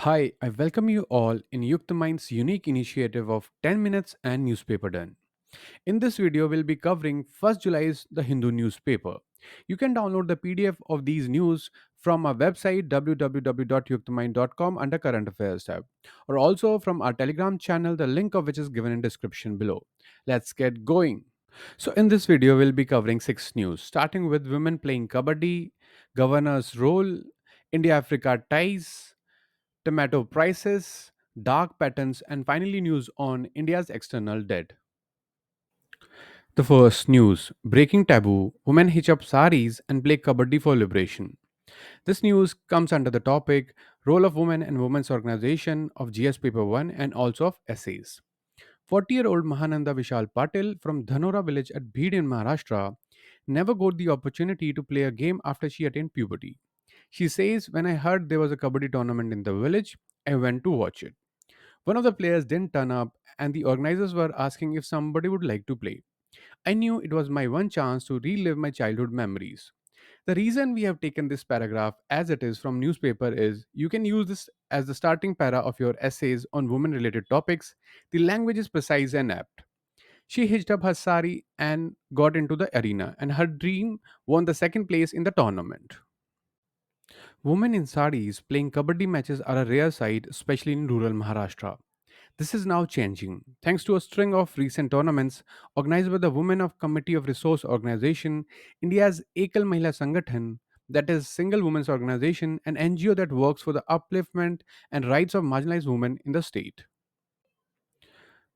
Hi, I welcome you all in YuktMind's unique initiative of 10 minutes and newspaper done. In this video, we'll be covering 1st July's The Hindu newspaper. You can download the PDF of these news from our website www.yuktmind.com under current affairs tab, or also from our Telegram channel, the link of which is given in description below. Let's get going. So in this video, we'll be covering 6 news, starting with women playing kabaddi, governor's role, India-Africa ties, tomato prices, dark patterns, and finally news on India's external debt. The first news, breaking taboo, women hitch up saris and play kabaddi for liberation. This news comes under the topic role of women and women's organization of GS paper 1 and also of essays. 40-year-old Mahananda Vishal Patil from Dhanora village at Bhid in Maharashtra never got the opportunity to play a game after she attained puberty. She says, when I heard there was a kabaddi tournament in the village, I went to watch it. One of the players didn't turn up, and the organizers were asking if somebody would like to play. I knew it was my one chance to relive my childhood memories. The reason we have taken this paragraph as it is from newspaper is you can use this as the starting para of your essays on women related topics. The language is precise and apt. She hitched up her sari and got into the arena, and her dream won the second place in the tournament. Women in saris playing kabaddi matches are a rare sight, especially in rural Maharashtra. This is now changing. Thanks to a string of recent tournaments organized by the Women of Committee of Resource Organization, India's Ekal Mahila Sangathan, that is single women's organization, an NGO that works for the upliftment and rights of marginalized women in the state.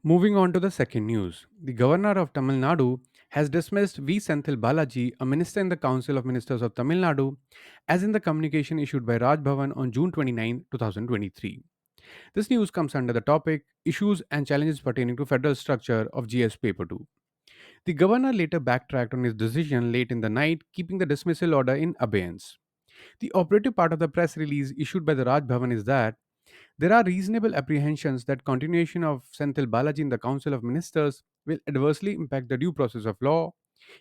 Moving on to the second news. The governor of Tamil Nadu has dismissed V. Senthil Balaji, a minister in the Council of Ministers of Tamil Nadu, as in the communication issued by Raj Bhavan on June 29, 2023. This news comes under the topic Issues and Challenges Pertaining to Federal Structure of GS Paper 2. The governor later backtracked on his decision late in the night, keeping the dismissal order in abeyance. The operative part of the press release issued by the Raj Bhavan is that there are reasonable apprehensions that continuation of Senthil Balaji in the Council of Ministers will adversely impact the due process of law,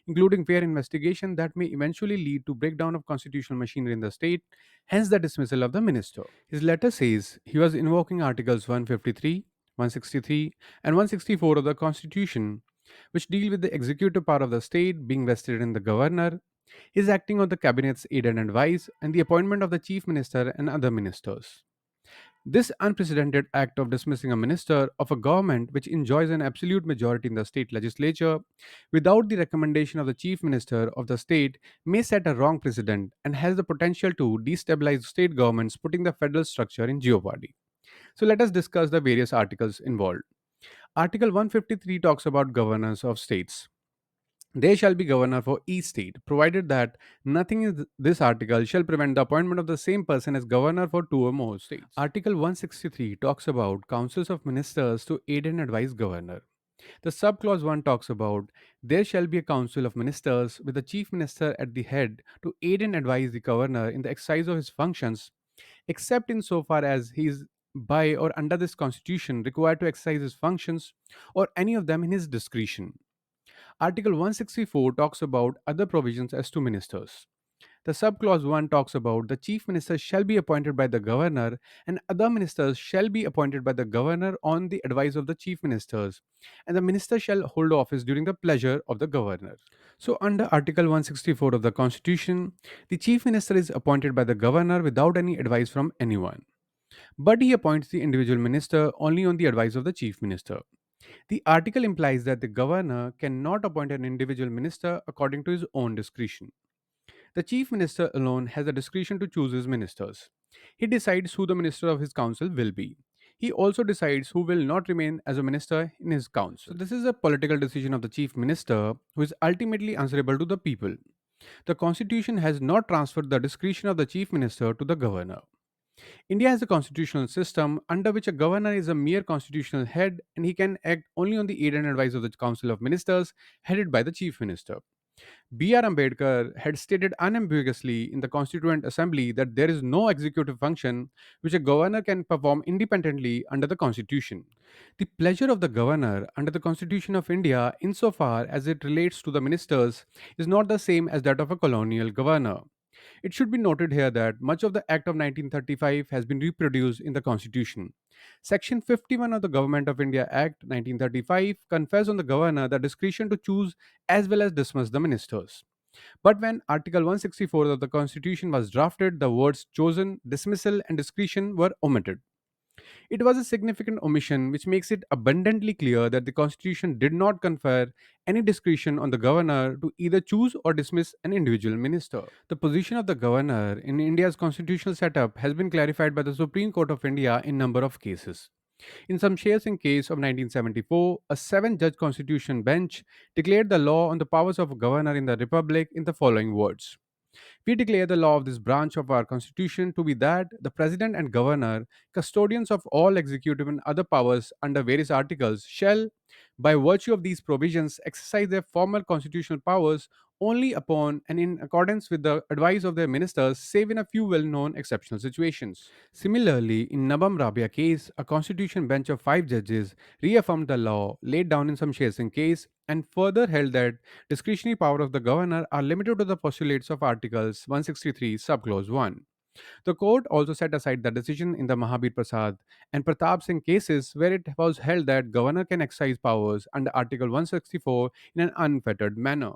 including fair investigation that may eventually lead to breakdown of constitutional machinery in the state, hence the dismissal of the minister. His letter says he was invoking Articles 153, 163, and 164 of the Constitution, which deal with the executive power of the state being vested in the governor. He is acting on the cabinet's aid and advice and the appointment of the chief minister and other ministers. This unprecedented act of dismissing a minister of a government which enjoys an absolute majority in the state legislature without the recommendation of the chief minister of the state may set a wrong precedent and has the potential to destabilize state governments, putting the federal structure in jeopardy. So let us discuss the various articles involved. Article 153 talks about governors of states. There shall be governor for each state, provided that nothing in this article shall prevent the appointment of the same person as governor for two or more states. Article 163 talks about councils of ministers to aid and advise governor. The subclause 1 talks about there shall be a council of ministers with the chief minister at the head to aid and advise the governor in the exercise of his functions, except in so far as he is by or under this constitution required to exercise his functions or any of them in his discretion. Article 164 talks about other provisions as to ministers. The subclause 1 talks about the chief minister shall be appointed by the governor and other ministers shall be appointed by the governor on the advice of the chief ministers, and the minister shall hold office during the pleasure of the governor. So under Article 164 of the Constitution, the chief minister is appointed by the governor without any advice from anyone, but he appoints the individual minister only on the advice of the chief minister. The article implies that the governor cannot appoint an individual minister according to his own discretion. The chief minister alone has the discretion to choose his ministers. He decides who the minister of his council will be. He also decides who will not remain as a minister in his council. So, this is a political decision of the chief minister who is ultimately answerable to the people. The constitution has not transferred the discretion of the chief minister to the governor. India has a constitutional system under which a governor is a mere constitutional head and he can act only on the aid and advice of the Council of Ministers headed by the Chief Minister. B.R. Ambedkar had stated unambiguously in the Constituent Assembly that there is no executive function which a governor can perform independently under the Constitution. The pleasure of the governor under the Constitution of India, insofar as it relates to the ministers, is not the same as that of a colonial governor. It should be noted here that much of the Act of 1935 has been reproduced in the Constitution. Section 51 of the Government of India Act 1935 confers on the governor the discretion to choose as well as dismiss the ministers. But when Article 164 of the Constitution was drafted, the words chosen, dismissal, and discretion were omitted. It was a significant omission which makes it abundantly clear that the Constitution did not confer any discretion on the governor to either choose or dismiss an individual minister. The position of the governor in India's constitutional setup has been clarified by the Supreme Court of India in number of cases. In some shares in case of 1974, a seven-judge constitution bench declared the law on the powers of a governor in the republic in the following words: we declare the law of this branch of our Constitution to be that the President and Governor, custodians of all executive and other powers under various articles, shall, by virtue of these provisions, exercise their formal constitutional powers only upon and in accordance with the advice of their ministers, save in a few well known exceptional situations. Similarly, in Nabam Rabia case, a constitution bench of five judges reaffirmed the law laid down in some Shersin case and further held that discretionary power of the governor are limited to the postulates of Articles 163, subclause 1. The court also set aside the decision in the Mahabir Prasad and Pratap Singh cases where it was held that governor can exercise powers under Article 164 in an unfettered manner.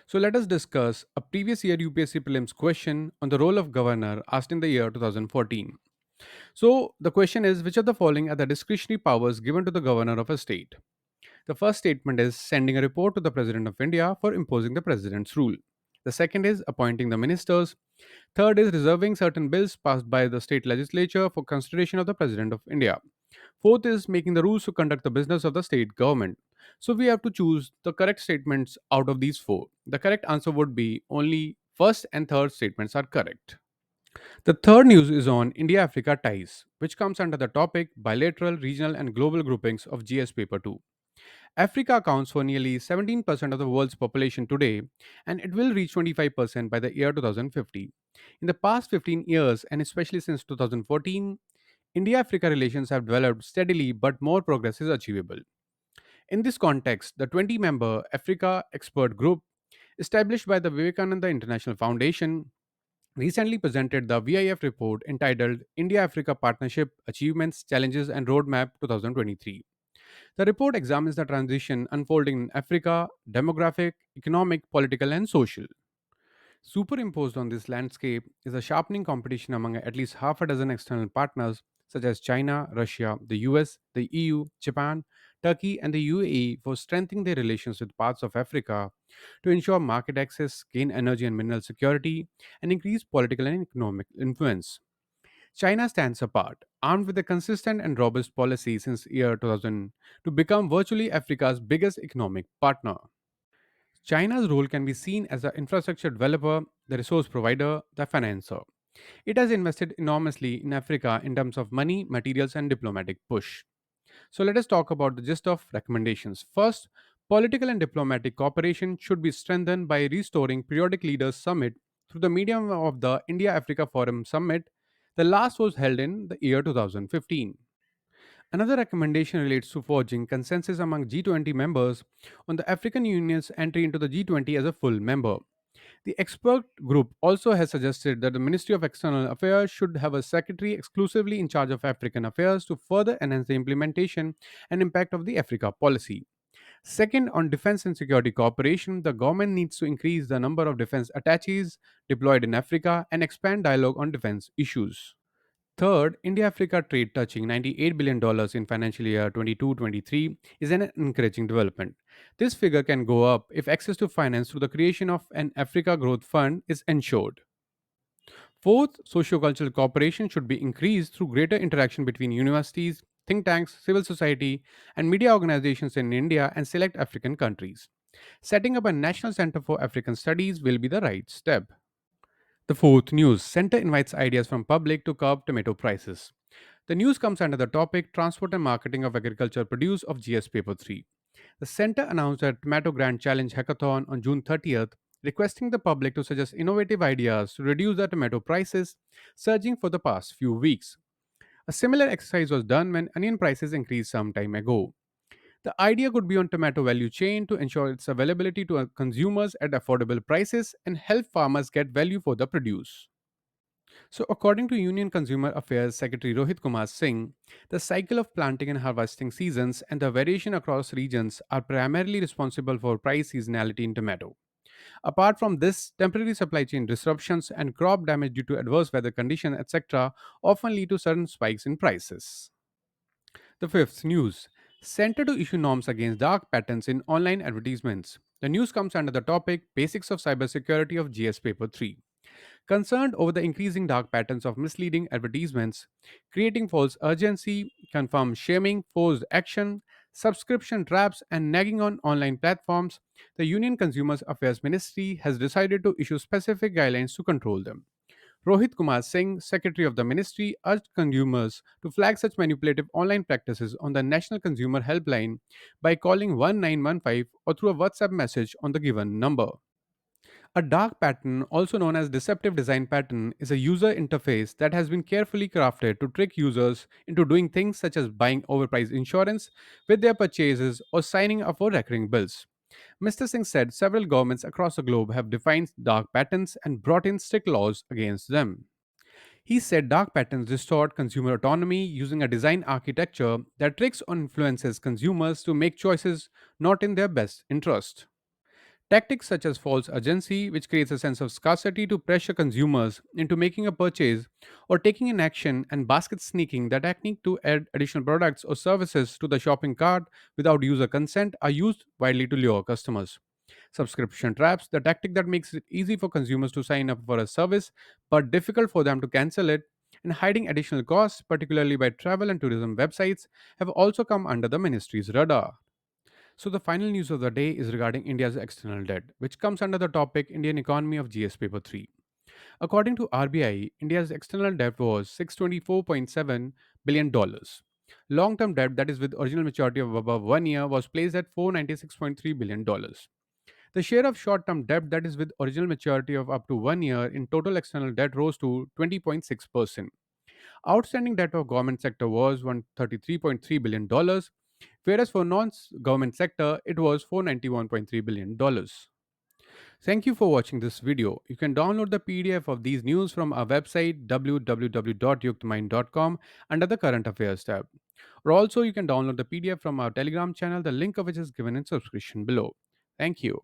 So let us discuss a previous year UPSC Prelims question on the role of governor asked in the year 2014. So the question is, which of the following are the discretionary powers given to the governor of a state? The first statement is sending a report to the President of India for imposing the President's rule. The second is appointing the ministers. Third is reserving certain bills passed by the state legislature for consideration of the President of India. Fourth is making the rules to conduct the business of the state government. So we have to choose the correct statements out of these four. The correct answer would be only first and third statements are correct. The third news is on India Africa ties, which comes under the topic bilateral, regional, and global groupings of GS paper 2. Africa accounts for nearly 17% of the world's population today, and it will reach 25% by the year 2050. In the past 15 years, and especially since 2014, India Africa relations have developed steadily, but more progress is achievable. In this context, the 20 member Africa Expert Group, established by the Vivekananda International Foundation, recently presented the VIF report entitled India Africa Partnership Achievements, Challenges, and Roadmap 2023. The report examines the transition unfolding in Africa, demographic, economic, political, and social. Superimposed on this landscape is a sharpening competition among at least half a dozen external partners such as China, Russia, the US, the EU, Japan, Turkey, and the UAE for strengthening their relations with parts of Africa to ensure market access, gain energy and mineral security, and increase political and economic influence. China stands apart, armed with a consistent and robust policy since year 2000 to become virtually Africa's biggest economic partner. China's role can be seen as the infrastructure developer, the resource provider, the financer. It has invested enormously in Africa in terms of money, materials, and diplomatic push. So let us talk about the gist of recommendations. First, political and diplomatic cooperation should be strengthened by restoring periodic leaders summit through the medium of the India Africa Forum Summit. The last was held in the year 2015. Another recommendation relates to forging consensus among G20 members on the African Union's entry into the G20 as a full member. The expert group also has suggested that the Ministry of External Affairs should have a secretary exclusively in charge of African affairs to further enhance the implementation and impact of the Africa policy. Second, on defense and security cooperation, the government needs to increase the number of defense attaches deployed in Africa and expand dialogue on defense issues. Third, India Africa trade touching $98 billion in financial year 22-23 is an encouraging development. This figure can go up if access to finance through the creation of an Africa Growth Fund is ensured. Fourth, socio-cultural cooperation should be increased through greater interaction between universities, think tanks, civil society, and media organizations in India and select African countries. Setting up a national center for African studies will be the right step. The fourth news center invites ideas from public to curb tomato prices. The news comes under the topic Transport and Marketing of Agriculture Produce of GS Paper 3. The center announced a Tomato Grand Challenge hackathon on June 30th, requesting the public to suggest innovative ideas to reduce the tomato prices surging for the past few weeks. A similar exercise was done when onion prices increased some time ago. The idea could be on tomato value chain to ensure its availability to consumers at affordable prices and help farmers get value for the produce. So, according to Union Consumer Affairs Secretary Rohit Kumar Singh, the cycle of planting and harvesting seasons and the variation across regions are primarily responsible for price seasonality in tomato. Apart from this, temporary supply chain disruptions and crop damage due to adverse weather conditions, etc., often lead to sudden spikes in prices. The fifth news Center to issue norms against dark patterns in online advertisements. The news comes under the topic Basics of Cybersecurity of GS Paper 3. Concerned over the increasing dark patterns of misleading advertisements, creating false urgency, confirmed shaming, forced action, subscription traps, and nagging on online platforms, the Union Consumer Affairs Ministry has decided to issue specific guidelines to control them. Rohit Kumar Singh, Secretary of the Ministry, urged consumers to flag such manipulative online practices on the National Consumer Helpline by calling 1915 or through a WhatsApp message on the given number. A dark pattern, also known as deceptive design pattern, is a user interface that has been carefully crafted to trick users into doing things such as buying overpriced insurance with their purchases or signing up for recurring bills. Mr. Singh said several governments across the globe have defined dark patterns and brought in strict laws against them. He said dark patterns distort consumer autonomy using a design architecture that tricks or influences consumers to make choices not in their best interest. Tactics such as false urgency, which creates a sense of scarcity to pressure consumers into making a purchase or taking an action, and basket sneaking, the technique to add additional products or services to the shopping cart without user consent, are used widely to lure customers. Subscription traps, the tactic that makes it easy for consumers to sign up for a service but difficult for them to cancel it, and hiding additional costs, particularly by travel and tourism websites, have also come under the ministry's radar. So, the final news of the day is regarding India's external debt, which comes under the topic Indian economy of GS paper 3. According to RBI, India's external debt was $624.7 billion. Long term debt, that is with original maturity of above 1 year, was placed at $496.3 billion. The share of short term debt, that is with original maturity of up to 1 year, in total external debt rose to 20.6%. Outstanding debt of government sector was $133.3 billion, whereas for non-government sector it was $491.3 billion. Thank you for watching this video. You can download the PDF of these news from our website www.yuktmind.com under the current affairs tab. Or also you can download the PDF from our Telegram channel, the link of which is given in subscription below. Thank you.